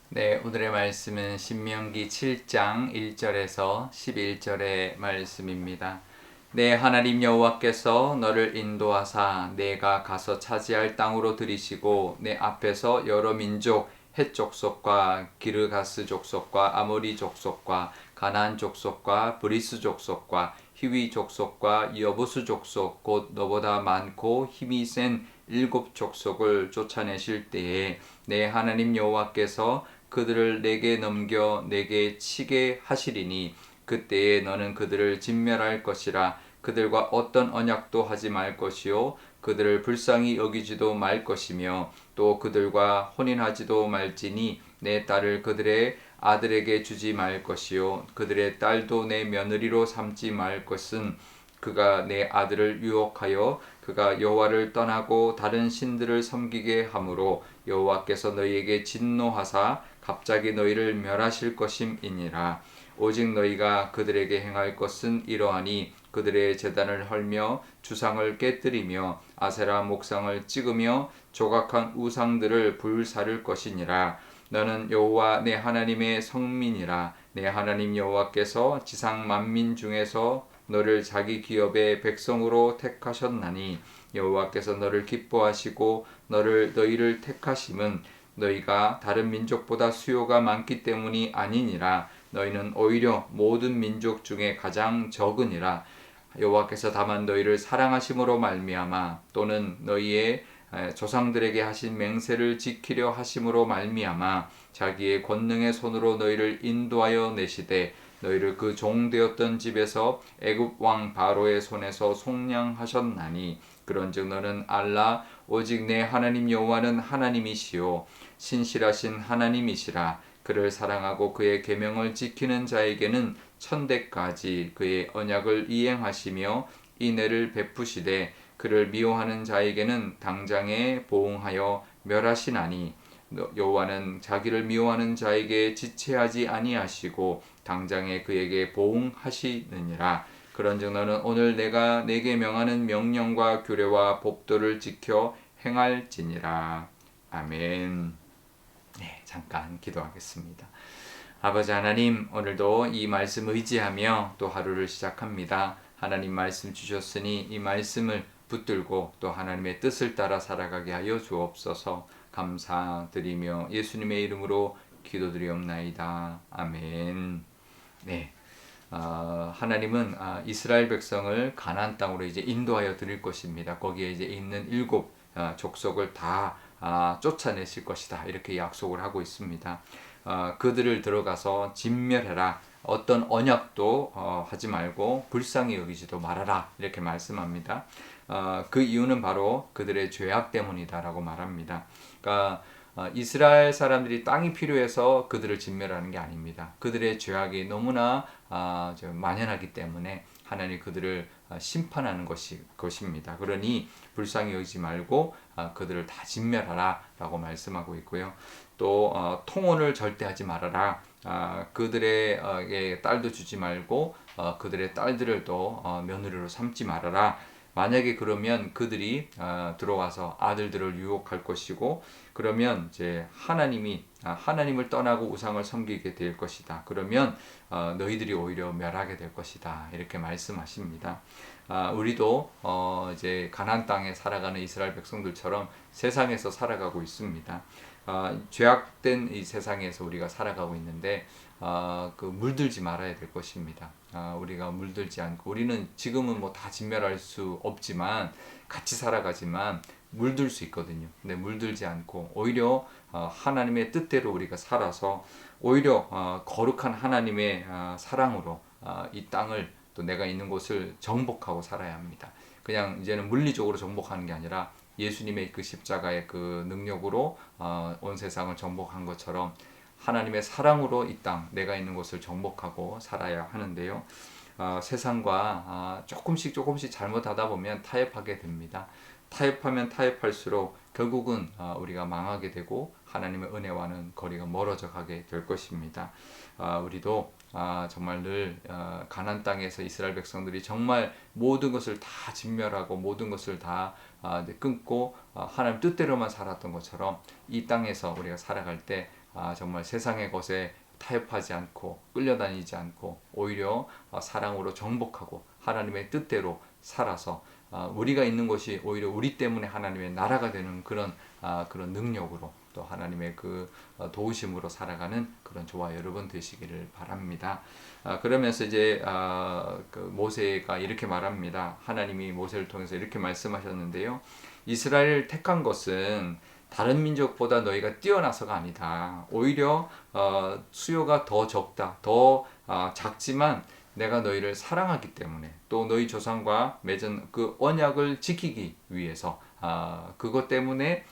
네, 오늘의 말씀은 신명기 7장 1절에서 11절의 말씀입니다. 네, 하나님 여호와께서 너를 인도하사 내가 가서 차지할 땅으로 들이시고 내 앞에서 여러 민족 헷 족속과 기르가스 족속과 아모리 족속과 가나안 족속과 브리스 족속과 히위 족속과 여부수 족속 곧 너보다 많고 힘이 센 일곱 족속을 쫓아내실 때에 내 하나님 여호와께서 그들을 내게 넘겨 내게 치게 하시리니 그때에 너는 그들을 진멸할 것이라. 그들과 어떤 언약도 하지 말 것이요 그들을 불쌍히 여기지도 말 것이며 또 그들과 혼인하지도 말지니 내 딸을 그들의 아들에게 주지 말 것이요 그들의 딸도 내 며느리로 삼지 말 것은 그가 내 아들을 유혹하여 그가 여호와를 떠나고 다른 신들을 섬기게 하므로 여호와께서 너희에게 진노하사 갑자기 너희를 멸하실 것임이니라. 오직 너희가 그들에게 행할 것은 이러하니 그들의 제단을 헐며 주상을 깨뜨리며 아세라 목상을 찍으며 조각한 우상들을 불사를 것이니라. 너는 여호와 내 하나님의 성민이라. 내 하나님 여호와께서 지상 만민 중에서 너를 자기 기업의 백성으로 택하셨나니 여호와께서 너를 기뻐하시고 너희를 택하심은 너희가 다른 민족보다 수요가 많기 때문이 아니니라. 너희는 오히려 모든 민족 중에 가장 적으니라. 여호와께서 다만 너희를 사랑하심으로 말미암아 또는 너희의 조상들에게 하신 맹세를 지키려 하심으로 말미암아 자기의 권능의 손으로 너희를 인도하여 내시되 너희를 그 종되었던 집에서 애굽 왕 바로의 손에서 속량하셨나니 그런즉 너는 알라 오직 내 하나님 여호와는 하나님이시요 신실하신 하나님이시라. 그를 사랑하고 그의 계명을 지키는 자에게는 천대까지 그의 언약을 이행하시며 인애를 베푸시되 그를 미워하는 자에게는 당장에 보응하여 멸하시나니 여호와는 자기를 미워하는 자에게 지체하지 아니하시고 당장에 그에게 보응하시느니라. 그런즉 너는 오늘 내가 내게 명하는 명령과 규례와 법도를 지켜 행할지니라. 아멘. 네, 잠깐 기도하겠습니다. 아버지 하나님, 오늘도 이 말씀 의지하며 또 하루를 시작합니다. 하나님 말씀 주셨으니 이 말씀을 붙들고 또 하나님의 뜻을 따라 살아가게 하여 주옵소서. 감사드리며 예수님의 이름으로 기도드리옵나이다. 아멘. 네. 하나님은 이스라엘 백성을 가나안 땅으로 이제 인도하여 드릴 것입니다. 거기에 이제 있는 일곱 족속을 다 쫓아내실 것이다. 이렇게 약속을 하고 있습니다. 그들을 들어가서 진멸해라. 어떤 언약도 하지 말고 불쌍히 여기지도 말아라. 이렇게 말씀합니다. 그 이유는 바로 그들의 죄악 때문이다라고 말합니다. 그러니까 이스라엘 사람들이 땅이 필요해서 그들을 진멸하는 게 아닙니다. 그들의 죄악이 너무나 만연하기 때문에 하나님 그들을 심판하는 것입니다. 그러니 불쌍히 여기지 말고 그들을 다 진멸하라 라고 말씀하고 있고요. 또 통혼을 절대 하지 말아라. 그들의 딸도 주지 말고 그들의 딸들을 또 며느리로 삼지 말아라. 만약에 그러면 그들이 들어와서 아들들을 유혹할 것이고 그러면 이제 하나님을 떠나고 우상을 섬기게 될 것이다. 그러면 너희들이 오히려 멸하게 될 것이다. 이렇게 말씀하십니다. 우리도 이제 가나안 땅에 살아가는 이스라엘 백성들처럼 세상에서 살아가고 있습니다. 죄악된 이 세상에서 우리가 살아가고 있는데 물들지 말아야 될 것입니다. 우리가 물들지 않고 우리는 지금은 뭐 다 진멸할 수 없지만 같이 살아가지만 물들 수 있거든요. 근데 물들지 않고 오히려 하나님의 뜻대로 우리가 살아서 오히려 거룩한 하나님의 사랑으로 이 땅을 또 내가 있는 곳을 정복하고 살아야 합니다. 그냥 이제는 물리적으로 정복하는 게 아니라 예수님의 그 십자가의 그 능력으로 온 세상을 정복한 것처럼 하나님의 사랑으로 이 땅 내가 있는 곳을 정복하고 살아야 하는데요. 세상과 조금씩 잘못하다 보면 타협하게 됩니다. 타협하면 타협할수록 결국은 우리가 망하게 되고 하나님의 은혜와는 거리가 멀어져 가게 될 것입니다. 우리도 정말 늘 가나안 땅에서 이스라엘 백성들이 정말 모든 것을 다 진멸하고 모든 것을 다 끊고 하나님 뜻대로만 살았던 것처럼 이 땅에서 우리가 살아갈 때 정말 세상의 것에 타협하지 않고 끌려다니지 않고 오히려 사랑으로 정복하고 하나님의 뜻대로 살아서 우리가 있는 것이 오히려 우리 때문에 하나님의 나라가 되는 그런 능력으로 또 하나님의 그 도우심으로 살아가는 그런 저와 여러분 되시기를 바랍니다. 그러면서 이제 그 모세가 이렇게 말합니다. 하나님이 모세를 통해서 이렇게 말씀하셨는데요. 이스라엘을 택한 것은 다른 민족보다 너희가 뛰어나서가 아니다. 오히려 수요가 더 적다. 더 작지만 내가 너희를 사랑하기 때문에 또 너희 조상과 맺은 그 언약을 지키기 위해서 그것 때문에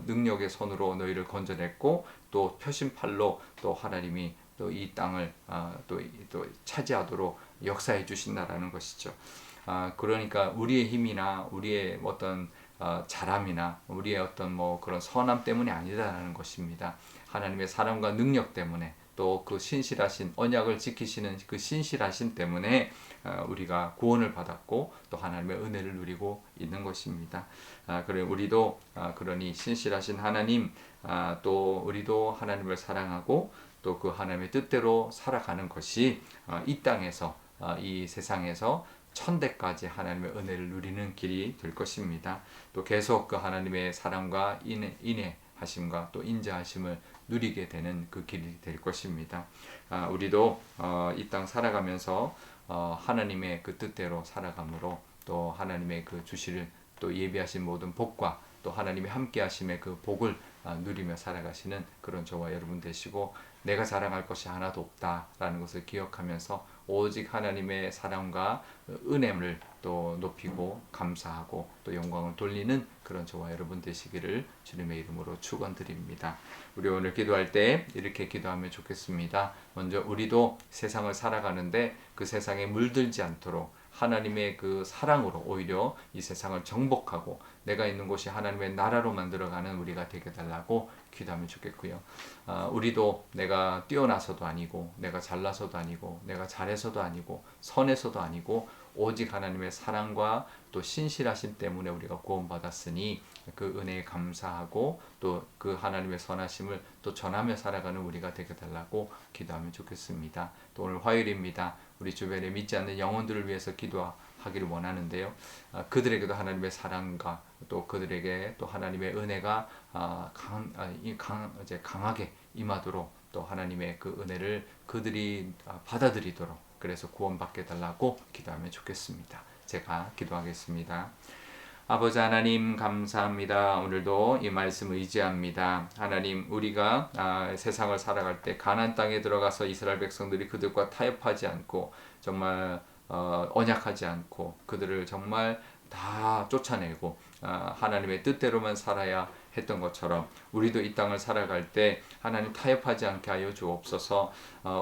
능력의 손으로 너희를 건져냈고 또 표심팔로 또 하나님이 또 이 땅을 또 차지하도록 역사해 주신다라는 것이죠. 그러니까 우리의 힘이나 우리의 어떤 잘함이나 우리의 어떤 뭐 그런 선함 때문이 아니다라는 것입니다. 하나님의 사랑과 능력 때문에 또 그 신실하신 언약을 지키시는 그 신실하심 때문에 우리가 구원을 받았고 또 하나님의 은혜를 누리고 있는 것입니다. 그래 우리도 그러니 신실하신 하나님 또 우리도 하나님을 사랑하고 또 그 하나님의 뜻대로 살아가는 것이 이 땅에서 이 세상에서 천대까지 하나님의 은혜를 누리는 길이 될 것입니다. 또 계속 그 하나님의 사랑과 인내하심과 또 인자하심을 누리게 되는 그 길이 될 것입니다. 우리도 이 땅 살아가면서 하나님의 그 뜻대로 살아감으로 또 하나님의 그 주시를 또 예비하신 모든 복과 또 하나님의 함께하심의 그 복을 누리며 살아가시는 그런 저와 여러분 되시고 내가 자랑할 것이 하나도 없다라는 것을 기억하면서 오직 하나님의 사랑과 은혜를 또 높이고 감사하고 또 영광을 돌리는 그런 저와 여러분 되시기를 주님의 이름으로 축원드립니다. 우리 오늘 기도할 때 이렇게 기도하면 좋겠습니다. 먼저 우리도 세상을 살아가는데 그 세상에 물들지 않도록 하나님의 그 사랑으로 오히려 이 세상을 정복하고 내가 있는 곳이 하나님의 나라로 만들어가는 우리가 되게 달라고 기도하면 좋겠고요. 우리도 내가 뛰어나서도 아니고 내가 잘나서도 아니고 내가 잘해서도 아니고 선해서도 아니고 오직 하나님의 사랑과 또 신실하심 때문에 우리가 구원받았으니 그 은혜에 감사하고 또 그 하나님의 선하심을 또 전하며 살아가는 우리가 되게 달라고 기도하면 좋겠습니다. 또 오늘 화요일입니다. 우리 주변에 믿지 않는 영혼들을 위해서 기도하기를 원하는데요. 그들에게도 하나님의 사랑과 또 그들에게 또 하나님의 은혜가 강하게 임하도록 또 하나님의 그 은혜를 그들이 받아들이도록 그래서 구원받게 달라고 기도하면 좋겠습니다. 제가 기도하겠습니다. 아버지 하나님 감사합니다. 오늘도 이 말씀 의지합니다. 하나님 우리가 세상을 살아갈 때 가나안 땅에 들어가서 이스라엘 백성들이 그들과 타협하지 않고 정말 언약하지 않고 그들을 정말 다 쫓아내고 하나님의 뜻대로만 살아야 했던 것처럼 우리도 이 땅을 살아갈 때 하나님 타협하지 않게 하여 주옵소서.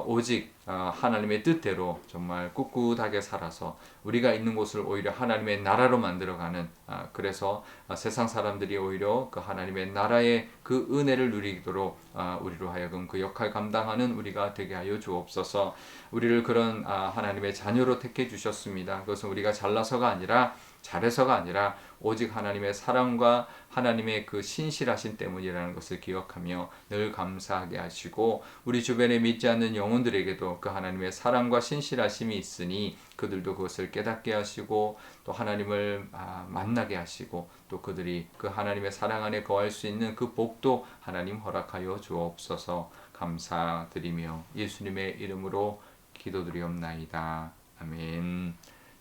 오직 하나님의 뜻대로 정말 꿋꿋하게 살아서 우리가 있는 곳을 오히려 하나님의 나라로 만들어가는 그래서 세상 사람들이 오히려 그 하나님의 나라의 그 은혜를 누리도록 우리로 하여금 그 역할 감당하는 우리가 되게 하여 주옵소서. 우리를 그런 하나님의 자녀로 택해 주셨습니다. 그것은 우리가 잘나서가 아니라 잘해서가 아니라 오직 하나님의 사랑과 하나님의 그 신실하심 때문이라는 것을 기억하며 늘 감사하게 하시고 우리 주변에 믿지 않는 영혼들에게도 그 하나님의 사랑과 신실하심이 있으니 그들도 그것을 깨닫게 하시고 또 하나님을 만나게 하시고 또 그들이 그 하나님의 사랑 안에 거할 수 있는 그 복도 하나님 허락하여 주옵소서. 감사드리며 예수님의 이름으로 기도드리옵나이다. 아멘.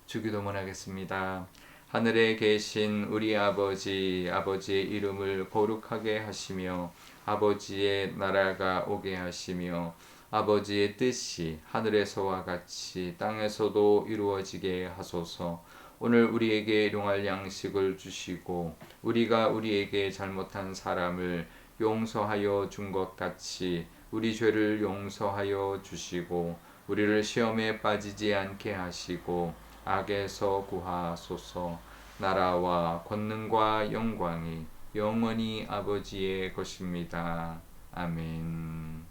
주기도문 하겠습니다. 하늘에 계신 우리 아버지의 이름을 거룩하게 하시며 아버지의 나라가 오게 하시며 아버지의 뜻이 하늘에서와 같이 땅에서도 이루어지게 하소서. 오늘 우리에게 일용할 양식을 주시고 우리가 우리에게 잘못한 사람을 용서하여 준 것 같이 우리 죄를 용서하여 주시고 우리를 시험에 빠지지 않게 하시고 악에서 구하소서. 나라와 권능과 영광이 영원히 아버지의 것입니다. 아멘.